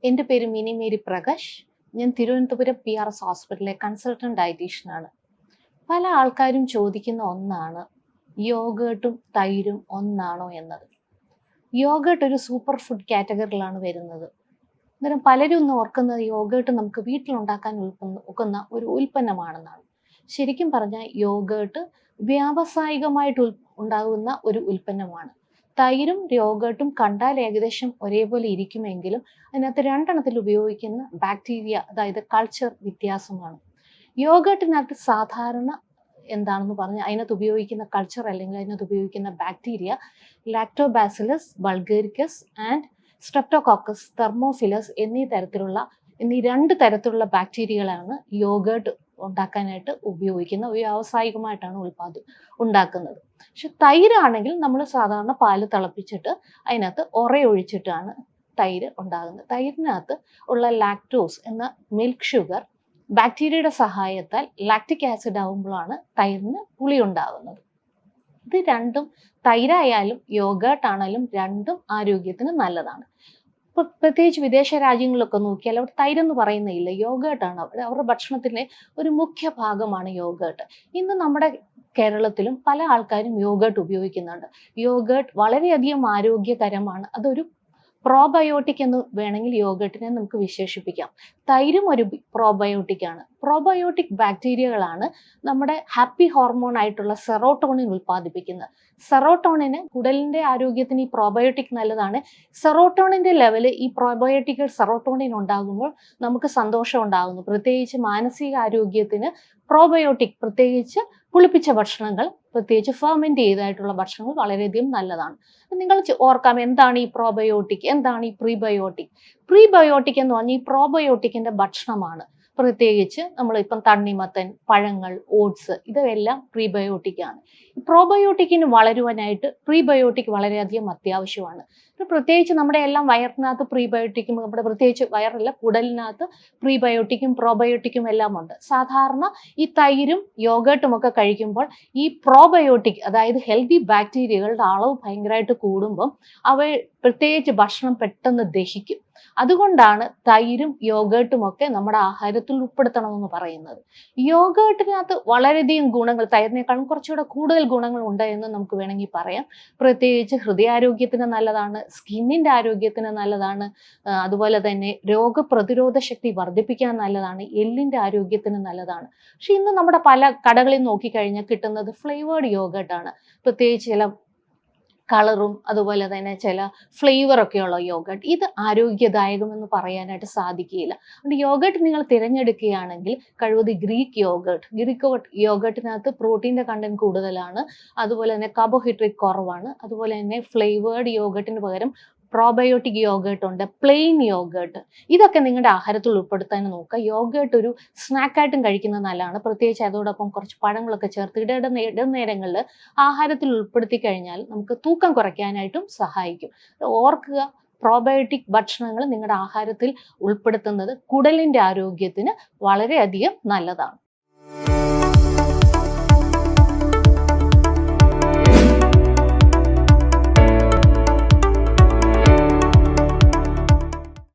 എൻ്റെ പേര് mini Mary Prakash. ഞാൻ തിരുവനന്തപുരം PRS ഹോസ്പിറ്റലിലെ കൺസൾട്ടന്റ് ഡയറ്റീഷ്യനാണ്. പല ആൾക്കാരും ചോദിക്കുന്ന ഒന്നാണ് യോഗേർട്ടും തൈരും ഒന്നാണോ എന്നത്. യോഗേർട്ട് ഒരു സൂപ്പർ ഫുഡ് കാറ്റഗറിയിലാണ് വരുന്നത്. അന്നേരം പലരും ഒന്ന് ഓർക്കുന്നത് യോഗേർട്ട് നമുക്ക് വീട്ടിലുണ്ടാക്കാൻ ഒക്കുന്ന ഒരു ഉൽപ്പന്നമാണെന്നാണ്. ശരിക്കും പറഞ്ഞാൽ യോഗേർട്ട് വ്യാവസായികമായിട്ട് ഉണ്ടാകുന്ന ഒരു ഉൽപ്പന്നമാണ്. തൈരും യോഗേർട്ടും കണ്ടാൽ ഏകദേശം ഒരേപോലെ ഇരിക്കുമെങ്കിലും അതിനകത്ത് രണ്ടെണ്ണത്തിൽ ഉപയോഗിക്കുന്ന ബാക്ടീരിയ, അതായത് കൾച്ചർ വ്യത്യാസമാണ്. യോഗേർട്ടിനകത്ത് സാധാരണ എന്താണെന്ന് പറഞ്ഞാൽ അതിനകത്ത് ഉപയോഗിക്കുന്ന കൾച്ചർ അല്ലെങ്കിൽ അതിനകത്ത് ഉപയോഗിക്കുന്ന bacteria lactobacillus bulgaricus and streptococcus thermophilus എന്നീ രണ്ട് തരത്തിലുള്ള ബാക്ടീരിയകളാണ് യോഗേർട്ട് ഉണ്ടാക്കാനായിട്ട് ഉപയോഗിക്കുന്ന വ്യാവസായികമായിട്ടാണ് ഉണ്ടാക്കുന്നത്. പക്ഷെ തൈരാണെങ്കിൽ നമ്മൾ സാധാരണ പാല് തിളപ്പിച്ചിട്ട് അതിനകത്ത് ഒഴിച്ചിട്ടാണ് തൈര് ഉണ്ടാകുന്നത്. തൈരിനകത്ത് ഉള്ള ലാക്ടോസ് എന്ന മിൽക്ക് ഷുഗർ ബാക്ടീരിയയുടെ സഹായത്താൽ ലാക്റ്റിക് ആസിഡ് ആകുമ്പോഴാണ് തൈരിന് പുളി ഉണ്ടാകുന്നത്. ഇത് രണ്ടും, തൈരായാലും യോഗേർട്ട് ആണെങ്കിലും രണ്ടും ആരോഗ്യത്തിന് നല്ലതാണ്. പ്രത്യേകിച്ച് വിദേശ രാജ്യങ്ങളിലൊക്കെ നോക്കിയാൽ അവർ തൈരെന്ന് പറയുന്നില്ല, യോഗേർട്ടാണ് അവരുടെ ഭക്ഷണത്തിൻ്റെ ഒരു മുഖ്യ ഭാഗമാണ് യോഗേർട്ട്. ഇന്ന് നമ്മുടെ കേരളത്തിലും പല ആൾക്കാരും യോഗേർട്ട് ഉപയോഗിക്കുന്നുണ്ട്. യോഗേർട്ട് വളരെയധികം ആരോഗ്യകരമാണ്. അതൊരു പ്രോബയോട്ടിക് എന്ന് വേണമെങ്കിൽ യോഗേർട്ടിനെ നമുക്ക് വിശേഷിപ്പിക്കാം. തൈരും ഒരു പ്രോബയോട്ടിക് ആണ്. പ്രോബയോട്ടിക് ബാക്ടീരിയകളാണ് നമ്മുടെ ഹാപ്പി ഹോർമോൺ ആയിട്ടുള്ള സെറോട്ടോണിൻ ഉൽപ്പാദിപ്പിക്കുന്നത്. സെറോട്ടോണിന് കുടലിന്റെ ആരോഗ്യത്തിന് ഈ പ്രോബയോട്ടിക് നല്ലതാണ്. സെറോട്ടോണിന്റെ ലെവല് ഈ പ്രോബയോട്ടിക് സെറോട്ടോണിൻ ഉണ്ടാകുമ്പോൾ നമുക്ക് സന്തോഷം ഉണ്ടാകുന്നു. പ്രത്യേകിച്ച് മാനസിക ആരോഗ്യത്തിന് പ്രോബയോട്ടിക്, പ്രത്യേകിച്ച് പുളിപ്പിച്ച ഭക്ഷണങ്ങൾ, പ്രത്യേകിച്ച് ഫെർമെന്റ് ചെയ്തായിട്ടുള്ള ഭക്ഷണങ്ങൾ വളരെയധികം നല്ലതാണ്. നിങ്ങൾ ഓർക്കാം, എന്താണ് ഈ പ്രോബയോട്ടിക്, എന്താണ് ഈ പ്രീബയോട്ടിക്. പ്രീബയോട്ടിക് എന്ന് പറഞ്ഞാൽ ഈ പ്രോബയോട്ടിക്കിന്റെ ഭക്ഷണമാണ്. പ്രത്യേകിച്ച് നമ്മളിപ്പം തണ്ണിമത്തൻ, പഴങ്ങൾ, ഓട്സ്, ഇതെല്ലാം പ്രീബയോട്ടിക് ആണ്. പ്രോബയോട്ടിക്കിന് വളരുവാനായിട്ട് പ്രീബയോട്ടിക് വളരെയധികം അത്യാവശ്യമാണ്. പ്രത്യേകിച്ച് നമ്മുടെ എല്ലാം വയറിനകത്ത് പ്രീബയോട്ടിക്കും, നമ്മുടെ പ്രത്യേകിച്ച് വയറല്ല കുടലിനകത്ത് പ്രീബയോട്ടിക്കും പ്രോബയോട്ടിക്കും എല്ലാം ഉണ്ട്. സാധാരണ ഈ തൈരും യോഗേർട്ടും ഒക്കെ കഴിക്കുമ്പോൾ ഈ പ്രോബയോട്ടിക്, അതായത് ഹെൽത്തി ബാക്ടീരിയകളുടെ അളവ് ഭയങ്കരമായിട്ട് കൂടുമ്പം അവ പ്രത്യേകിച്ച് ഭക്ഷണം പെട്ടെന്ന് ദഹിക്കും. അതുകൊണ്ടാണ് തൈരും യോഗേർട്ടും ഒക്കെ നമ്മുടെ ആഹാരത്തിൽ ഉൾപ്പെടുത്തണമെന്ന് പറയുന്നത്. യോഗേർട്ടിനകത്ത് വളരെയധികം ഗുണങ്ങൾ, തൈരിനേക്കാളും കുറച്ചുകൂടെ കൂടുതൽ ഗുണങ്ങൾ ഉണ്ട് എന്ന് നമുക്ക് വേണമെങ്കിൽ പറയാം. പ്രത്യേകിച്ച് ഹൃദയാരോഗ്യത്തിന് നല്ലതാണ്, സ്കിന്നിന്റെ ആരോഗ്യത്തിന് നല്ലതാണ്, അതുപോലെ തന്നെ രോഗപ്രതിരോധ ശക്തി വർദ്ധിപ്പിക്കാൻ നല്ലതാണ്, എല്ലിന്റെ ആരോഗ്യത്തിന് നല്ലതാണ്. പക്ഷെ ഇന്ന് നമ്മുടെ പല കടകളിൽ നോക്കിക്കഴിഞ്ഞാൽ കിട്ടുന്നത് ഫ്ലേവേർഡ് യോഗേർട്ടാണ്. പ്രത്യേകിച്ച് ചില കളറും അതുപോലെ തന്നെ ചില ഫ്ലേവറൊക്കെയുള്ള യോഗേർട്ട്. ഇത് ആരോഗ്യദായകമെന്ന് പറയാനായിട്ട് സാധിക്കുകയില്ല. അതുകൊണ്ട് യോഗേർട്ട് നിങ്ങൾ തിരഞ്ഞെടുക്കുകയാണെങ്കിൽ കഴിവത് ഗ്രീക്ക് യോഗേർട്ടിനകത്ത് പ്രോട്ടീൻ്റെ കണ്ടന്റ് കൂടുതലാണ്, അതുപോലെ തന്നെ കാർബോഹൈഡ്രേറ്റ് കുറവാണ്. അതുപോലെ തന്നെ ഫ്ലേവേർഡ് യോഗേർട്ടിന് പകരം പ്രോബയോട്ടിക് യോഗേർട്ട് ഉണ്ട്, പ്ലെയിൻ യോഗേർട്ട്. ഇതൊക്കെ നിങ്ങളുടെ ആഹാരത്തിൽ ഉൾപ്പെടുത്താൻ നോക്കുക. യോഗേർട്ട് ഒരു സ്നാക്കായിട്ടും കഴിക്കുന്നത് നല്ലതാണ്. പ്രത്യേകിച്ച് അതോടൊപ്പം കുറച്ച് പഴങ്ങളൊക്കെ ചേർത്ത് ഇടനേരങ്ങളിൽ ആഹാരത്തിൽ ഉൾപ്പെടുത്തി കഴിഞ്ഞാൽ നമുക്ക് തൂക്കം കുറയ്ക്കാനായിട്ടും സഹായിക്കും. ഓർക്കുക, പ്രോബയോട്ടിക് ഭക്ഷണങ്ങൾ നിങ്ങളുടെ ആഹാരത്തിൽ ഉൾപ്പെടുത്തുന്നത് കുടലിൻ്റെ ആരോഗ്യത്തിന് വളരെയധികം നല്ലതാണ്.